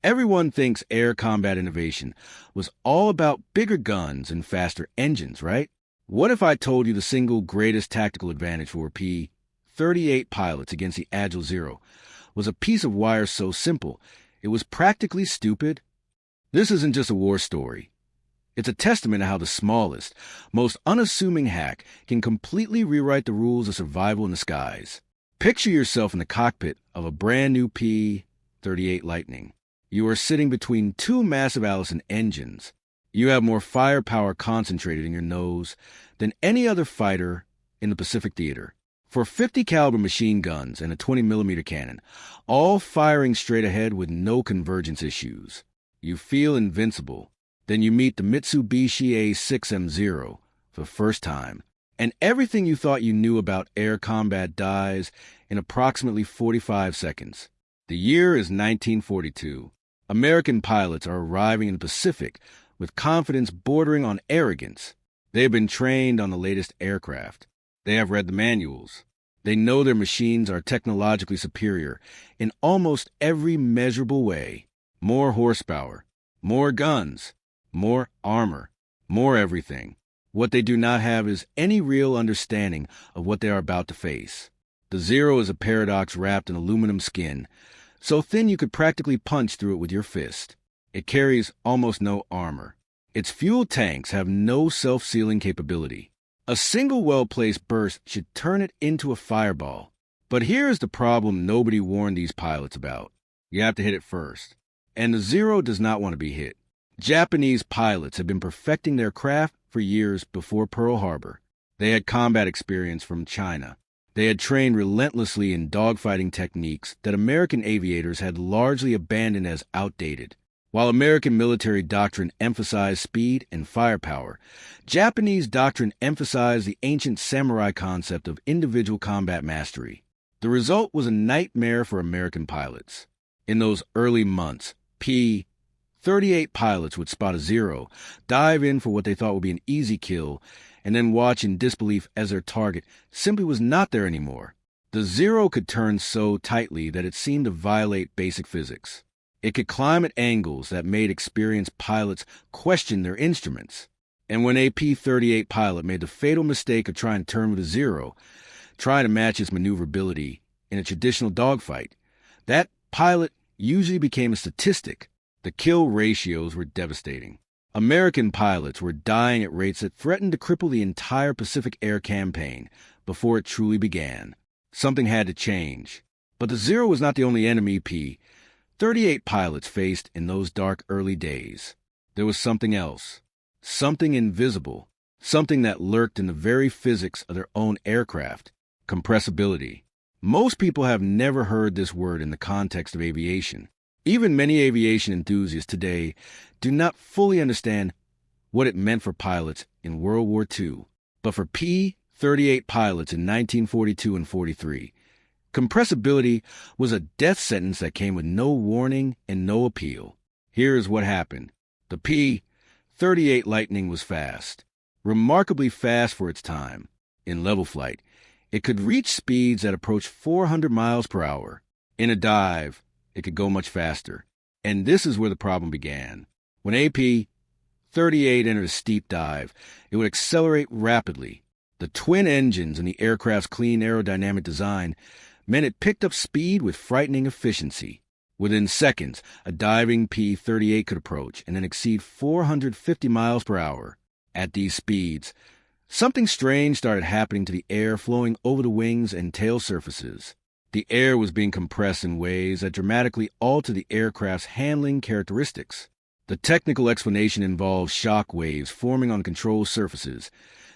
Everyone thinks air combat innovation was all about bigger guns and faster engines, right? What if I told you the single greatest tactical advantage for P-38 pilots against the Agile Zero was a piece of wire so simple it was practically stupid? This isn't just a war story. It's a testament to how the smallest, most unassuming hack can completely rewrite the rules of survival in the skies. Picture yourself in the cockpit of a brand new P-38 Lightning. You are sitting between two massive Allison engines. You have more firepower concentrated in your nose than any other fighter in the Pacific Theater. For 50 caliber machine guns and a 20mm cannon, all firing straight ahead with no convergence issues. You feel invincible. Then you meet the Mitsubishi A6M Zero for the first time, and everything you thought you knew about air combat dies in approximately 45 seconds. The year is 1942. American pilots are arriving in the Pacific with confidence bordering on arrogance. They have been trained on the latest aircraft. They have read the manuals. They know their machines are technologically superior in almost every measurable way. More horsepower, more guns, more armor, more everything. What they do not have is any real understanding of what they are about to face. The Zero is a paradox wrapped in aluminum skin, so thin you could practically punch through it with your fist. It carries almost no armor. Its fuel tanks have no self-sealing capability. A single well-placed burst should turn it into a fireball. But here's the problem nobody warned these pilots about. You have to hit it first. And the Zero does not want to be hit. Japanese pilots had been perfecting their craft for years before Pearl Harbor. They had combat experience from China. They had trained relentlessly in dogfighting techniques that American aviators had largely abandoned as outdated. While American military doctrine emphasized speed and firepower, Japanese doctrine emphasized the ancient samurai concept of individual combat mastery. The result was a nightmare for American pilots. In those early months, P-38 pilots would spot a Zero, dive in for what they thought would be an easy kill, and then watch in disbelief as their target simply was not there anymore. The Zero could turn so tightly that it seemed to violate basic physics. It could climb at angles that made experienced pilots question their instruments. And when a P-38 pilot made the fatal mistake of trying to turn with a Zero, trying to match its maneuverability in a traditional dogfight, that pilot usually became a statistic. The kill ratios were devastating. American pilots were dying at rates that threatened to cripple the entire Pacific Air Campaign before it truly began. Something had to change. But the Zero was not the only enemy P-38 pilots faced in those dark early days. There was something else. Something invisible. Something that lurked in the very physics of their own aircraft. Compressibility. Most people have never heard this word in the context of aviation. Even many aviation enthusiasts today do not fully understand what it meant for pilots in World War II. But for P-38 pilots in 1942 and 43, compressibility was a death sentence that came with no warning and no appeal. Here is what happened. The P-38 Lightning was fast, remarkably fast for its time. In level flight, it could reach speeds that approached 400 miles per hour. In a dive, it could go much faster. And this is where the problem began. When a P-38 entered a steep dive, it would accelerate rapidly. The twin engines in the aircraft's clean aerodynamic design meant it picked up speed with frightening efficiency. Within seconds, a diving P-38 could approach and then exceed 450 miles per hour. At these speeds, something strange started happening to the air flowing over the wings and tail surfaces. The air was being compressed in ways that dramatically altered the aircraft's handling characteristics. The technical explanation involved shock waves forming on control surfaces,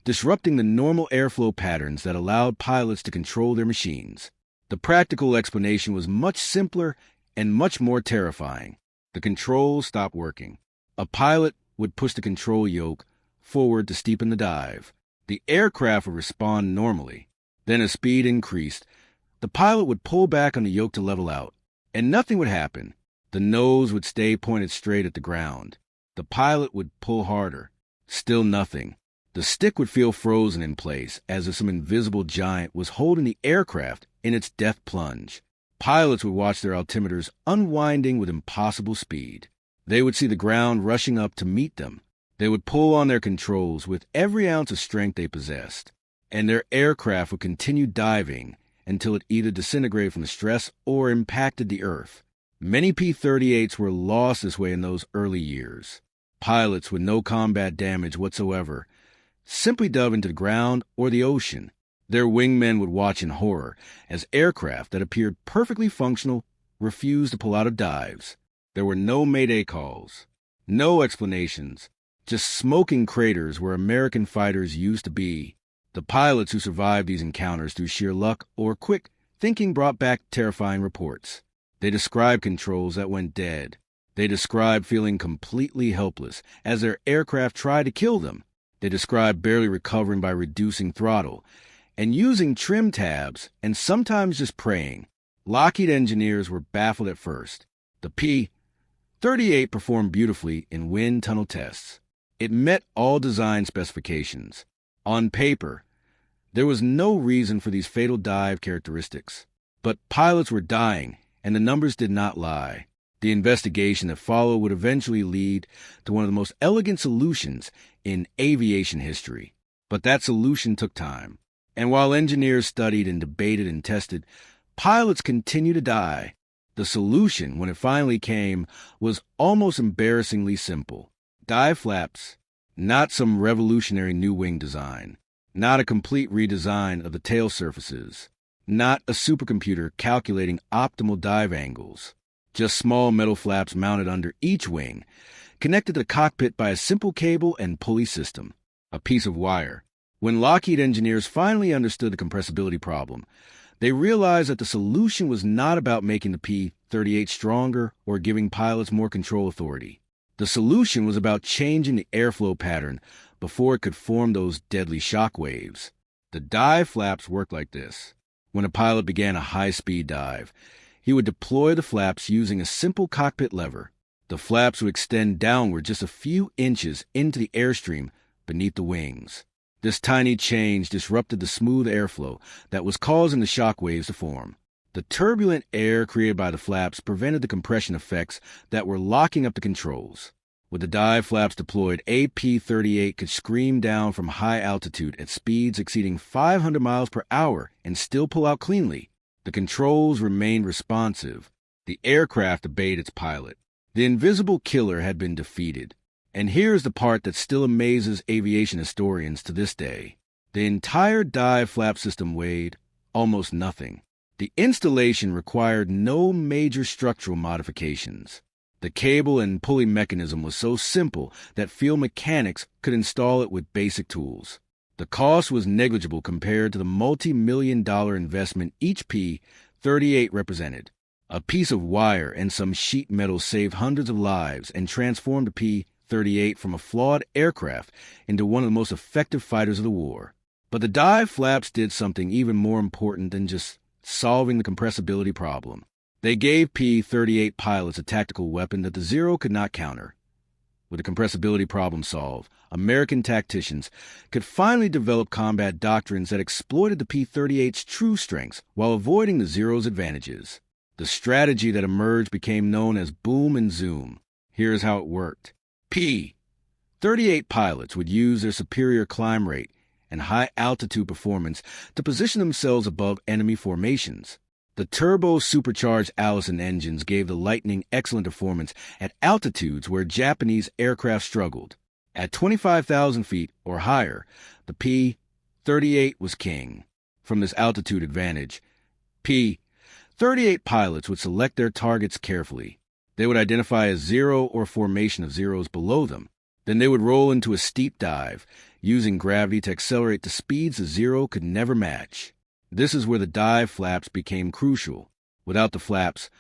disrupting the normal airflow patterns that allowed pilots to control their machines. The practical explanation was much simpler and much more terrifying. The controls stopped working. A pilot would push the control yoke forward to steepen the dive. The aircraft would respond normally. Then as speed increased, the pilot would pull back on the yoke to level out, and nothing would happen. The nose would stay pointed straight at the ground. The pilot would pull harder. Still nothing. The stick would feel frozen in place, as if some invisible giant was holding the aircraft in its death plunge. pilots would watch their altimeters unwinding with impossible speed. They would see the ground rushing up to meet them. They would pull on their controls with every ounce of strength they possessed, and their aircraft would continue diving until it either disintegrated from the stress or impacted the earth. Many P-38s were lost this way in those early years. Pilots with no combat damage whatsoever simply dove into the ground or the ocean. Their wingmen would watch in horror as aircraft that appeared perfectly functional refused to pull out of dives. There were no mayday calls, no explanations, just smoking craters where American fighters used to be. The pilots who survived these encounters through sheer luck or quick thinking brought back terrifying reports. They described controls that went dead. They described feeling completely helpless as their aircraft tried to kill them. They described barely recovering by reducing throttle and using trim tabs and sometimes just praying. Lockheed engineers were baffled at first. The P-38 performed beautifully in wind tunnel tests. It met all design specifications. On paper, there was no reason for these fatal dive characteristics. But pilots were dying, and the numbers did not lie. The investigation that followed would eventually lead to one of the most elegant solutions in aviation history. But that solution took time. And while engineers studied and debated and tested, pilots continued to die. The solution, when it finally came, was almost embarrassingly simple. Dive flaps, not some revolutionary new wing design, not a complete redesign of the tail surfaces, not a supercomputer calculating optimal dive angles, just small metal flaps mounted under each wing, connected to the cockpit by a simple cable and pulley system, a piece of wire. When Lockheed engineers finally understood the compressibility problem, they realized that the solution was not about making the P-38 stronger or giving pilots more control authority. The solution was about changing the airflow pattern before it could form those deadly shock waves. The dive flaps worked like this. When a pilot began a high-speed dive, he would deploy the flaps using a simple cockpit lever. The flaps would extend downward just a few inches into the airstream beneath the wings. This tiny change disrupted the smooth airflow that was causing the shock waves to form. The turbulent air created by the flaps prevented the compression effects that were locking up the controls. With the dive flaps deployed, a P-38 could scream down from high altitude at speeds exceeding 500 miles per hour and still pull out cleanly. The controls remained responsive. The aircraft obeyed its pilot. The invisible killer had been defeated. And here's the part that still amazes aviation historians to this day. The entire dive flap system weighed almost nothing. The installation required no major structural modifications. The cable and pulley mechanism was so simple that field mechanics could install it with basic tools. The cost was negligible compared to the multi-million-dollar investment each P-38 represented. A piece of wire and some sheet metal saved hundreds of lives and transformed the P-38 from a flawed aircraft into one of the most effective fighters of the war. But the dive flaps did something even more important than just solving the compressibility problem. They gave P-38 pilots a tactical weapon that the Zero could not counter. With the compressibility problem solved, American tacticians could finally develop combat doctrines that exploited the P-38's true strengths while avoiding the Zero's advantages. The strategy that emerged became known as boom and zoom. Here's how it worked. P-38 pilots would use their superior climb rate and high-altitude performance to position themselves above enemy formations. The turbo-supercharged Allison engines gave the Lightning excellent performance at altitudes where Japanese aircraft struggled. At 25,000 feet or higher, the P-38 was king. From this altitude advantage, P-38 pilots would select their targets carefully. They would identify a zero or formation of zeros below them. Then they would roll into a steep dive, using gravity to accelerate to speeds the Zero could never match. This is where the dive flaps became crucial. Without the flaps,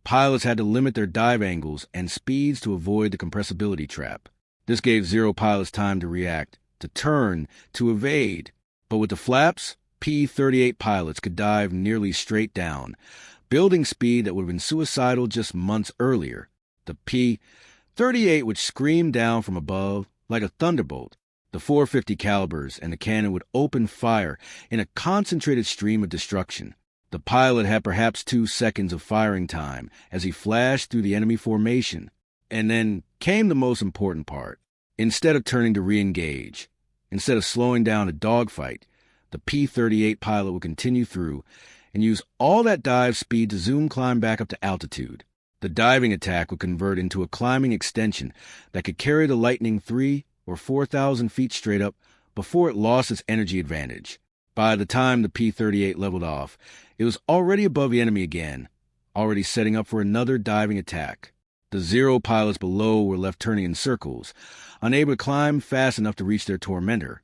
pilots had to limit their dive angles and speeds to avoid the compressibility trap. This gave Zero pilots time to react, to turn, to evade. But with the flaps, P-38 pilots could dive nearly straight down, building speed that would have been suicidal just months earlier. The P-38 would scream down from above like a thunderbolt. The .450 calibers and the cannon would open fire in a concentrated stream of destruction. The pilot had perhaps 2 seconds of firing time as he flashed through the enemy formation. And then came the most important part. Instead of turning to re-engage, instead of slowing down a dogfight, the P-38 pilot would continue through and use all that dive speed to zoom climb back up to altitude. The diving attack would convert into a climbing extension that could carry the Lightning 3 or 4,000 feet straight up before it lost its energy advantage. By the time the P-38 leveled off, it was already above the enemy again, already setting up for another diving attack. The Zero pilots below were left turning in circles, unable to climb fast enough to reach their tormentor,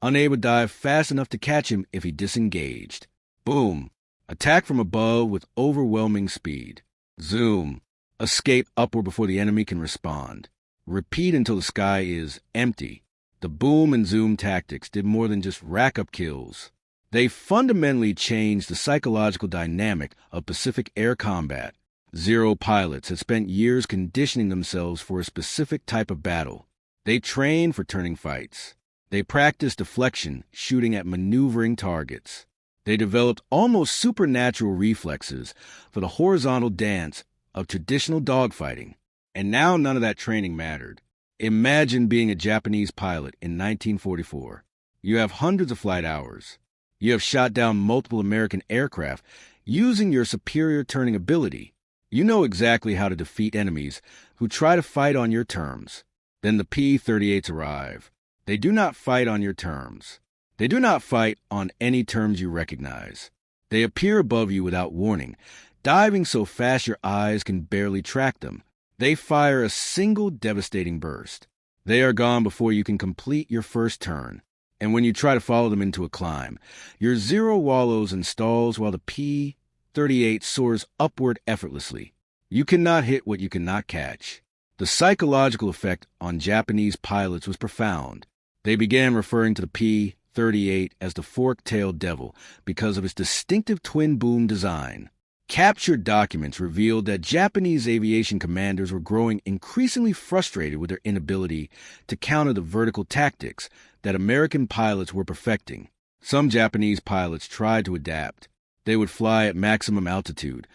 unable to dive fast enough to catch him if he disengaged. Boom! Attack from above with overwhelming speed. Zoom! Escape upward before the enemy can respond. Repeat until the sky is empty. The boom and zoom tactics did more than just rack up kills. They fundamentally changed the psychological dynamic of Pacific air combat. Zero pilots had spent years conditioning themselves for a specific type of battle. They trained for turning fights. They practiced deflection, shooting at maneuvering targets. They developed almost supernatural reflexes for the horizontal dance of traditional dogfighting. And now none of that training mattered. Imagine being a Japanese pilot in 1944. You have hundreds of flight hours. You have shot down multiple American aircraft using your superior turning ability. You know exactly how to defeat enemies who try to fight on your terms. Then the P-38s arrive. They do not fight on your terms. They do not fight on any terms you recognize. They appear above you without warning, diving so fast your eyes can barely track them. They fire a single devastating burst. They are gone before you can complete your first turn. And when you try to follow them into a climb, your Zero wallows and stalls while the P-38 soars upward effortlessly. You cannot hit what you cannot catch. The psychological effect on Japanese pilots was profound. They began referring to the P-38 as the fork-tailed devil because of its distinctive twin-boom design. Captured documents revealed that Japanese aviation commanders were growing increasingly frustrated with their inability to counter the vertical tactics that American pilots were perfecting. Some Japanese pilots tried to adapt. They would fly at maximum altitude,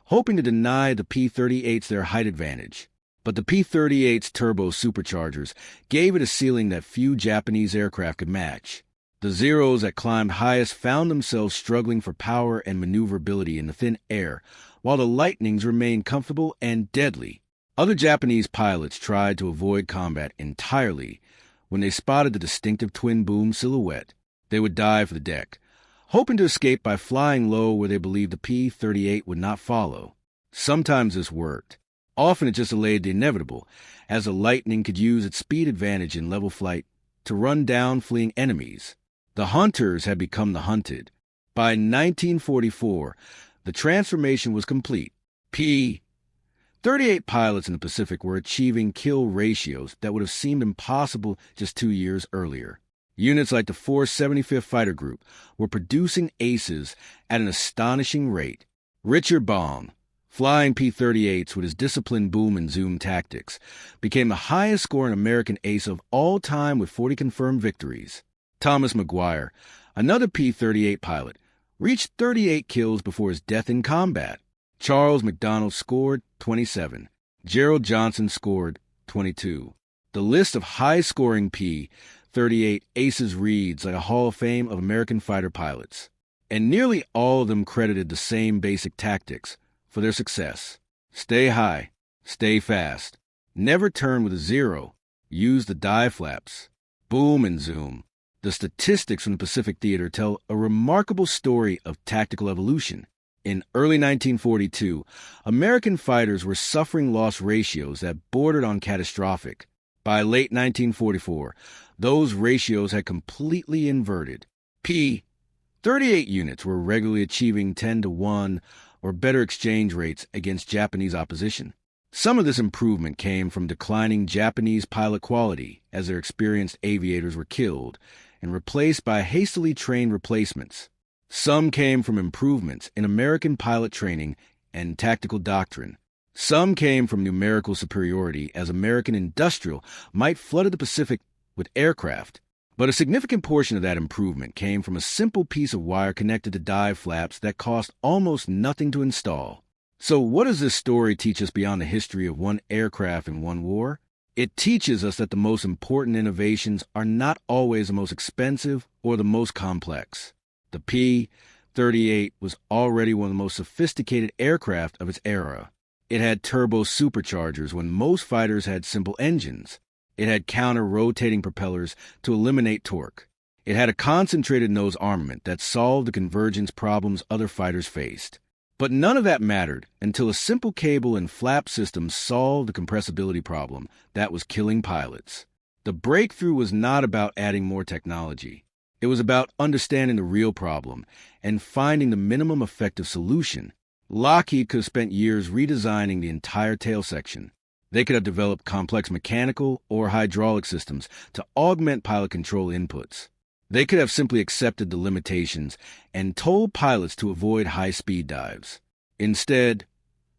hoping to deny the P-38s their height advantage. But the P-38's turbo superchargers gave it a ceiling that few Japanese aircraft could match. The Zeros that climbed highest found themselves struggling for power and maneuverability in the thin air, while the Lightnings remained comfortable and deadly. Other Japanese pilots tried to avoid combat entirely. When they spotted the distinctive twin-boom silhouette, they would dive for the deck, hoping to escape by flying low where they believed the P-38 would not follow. Sometimes this worked. Often it just delayed the inevitable, as the Lightning could use its speed advantage in level flight to run down fleeing enemies. The hunters had become the hunted. By 1944, the transformation was complete. P-38 pilots in the Pacific were achieving kill ratios that would have seemed impossible just 2 years earlier. Units like the 475th Fighter Group were producing aces at an astonishing rate. Richard Baum, flying P-38s with his disciplined boom and zoom tactics, became the highest scoring American ace of all time with 40 confirmed victories. Thomas McGuire, another P-38 pilot, reached 38 kills before his death in combat. Charles McDonald scored 27. Gerald Johnson scored 22. The list of high-scoring P-38 aces reads like a Hall of Fame of American fighter pilots. And nearly all of them credited the same basic tactics for their success. Stay high, stay fast, never turn with a zero, use the dive flaps, boom and zoom. The statistics from the Pacific Theater tell a remarkable story of tactical evolution. In early 1942, American fighters were suffering loss ratios that bordered on catastrophic. By late 1944, those ratios had completely inverted. P-38 units were regularly achieving 10-to-1 or better exchange rates against Japanese opposition. Some of this improvement came from declining Japanese pilot quality as their experienced aviators were killed and replaced by hastily trained replacements. Some came from improvements in American pilot training and tactical doctrine. Some came from numerical superiority as American industrial might flooded the Pacific with aircraft. But a significant portion of that improvement came from a simple piece of wire connected to dive flaps that cost almost nothing to install. So what does this story teach us beyond the history of one aircraft and one war? It teaches us that the most important innovations are not always the most expensive or the most complex. The P-38 was already one of the most sophisticated aircraft of its era. It had turbo superchargers when most fighters had simple engines. It had counter-rotating propellers to eliminate torque. It had a concentrated nose armament that solved the convergence problems other fighters faced. But none of that mattered until a simple cable and flap system solved the compressibility problem that was killing pilots. The breakthrough was not about adding more technology. It was about understanding the real problem and finding the minimum effective solution. Lockheed could have spent years redesigning the entire tail section. They could have developed complex mechanical or hydraulic systems to augment pilot control inputs. They could have simply accepted the limitations and told pilots to avoid high-speed dives. Instead,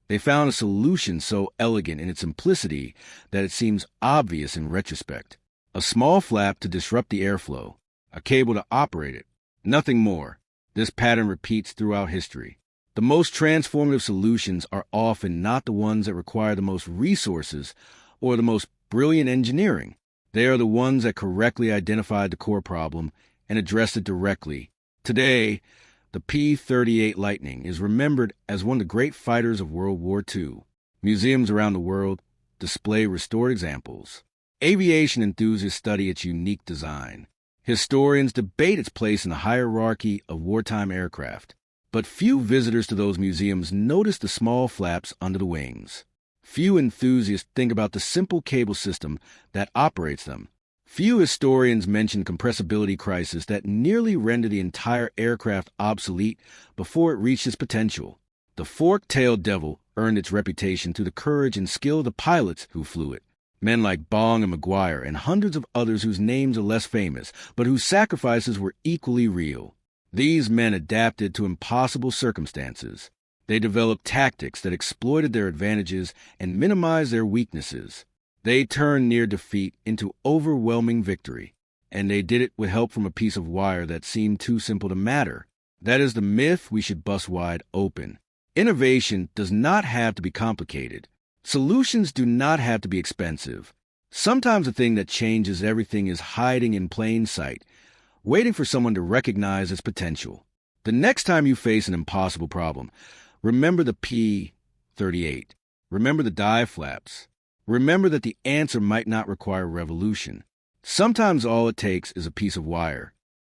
they found a solution so elegant in its simplicity that it seems obvious in retrospect. A small flap to disrupt the airflow, a cable to operate it, nothing more. This pattern repeats throughout history. The most transformative solutions are often not the ones that require the most resources or the most brilliant engineering. They are the ones that correctly identified the core problem and addressed it directly. Today, the P-38 Lightning is remembered as one of the great fighters of World War II. Museums around the world display restored examples. Aviation enthusiasts study its unique design. Historians debate its place in the hierarchy of wartime aircraft. But few visitors to those museums notice the small flaps under the wings. Few enthusiasts think about the simple cable system that operates them. Few historians mention the compressibility crisis that nearly rendered the entire aircraft obsolete before it reached its potential. The fork-tailed devil earned its reputation through the courage and skill of the pilots who flew it. Men like Bong and McGuire and hundreds of others whose names are less famous, but whose sacrifices were equally real. These men adapted to impossible circumstances. They developed tactics that exploited their advantages and minimized their weaknesses. They turned near defeat into overwhelming victory. And they did it with help from a piece of wire that seemed too simple to matter. That is the myth we should bust wide open. Innovation does not have to be complicated. Solutions do not have to be expensive. Sometimes the thing that changes everything is hiding in plain sight, waiting for someone to recognize its potential. The next time you face an impossible problem, remember the P-38. Remember the dive flaps. Remember that the answer might not require revolution. Sometimes all it takes is a piece of wire.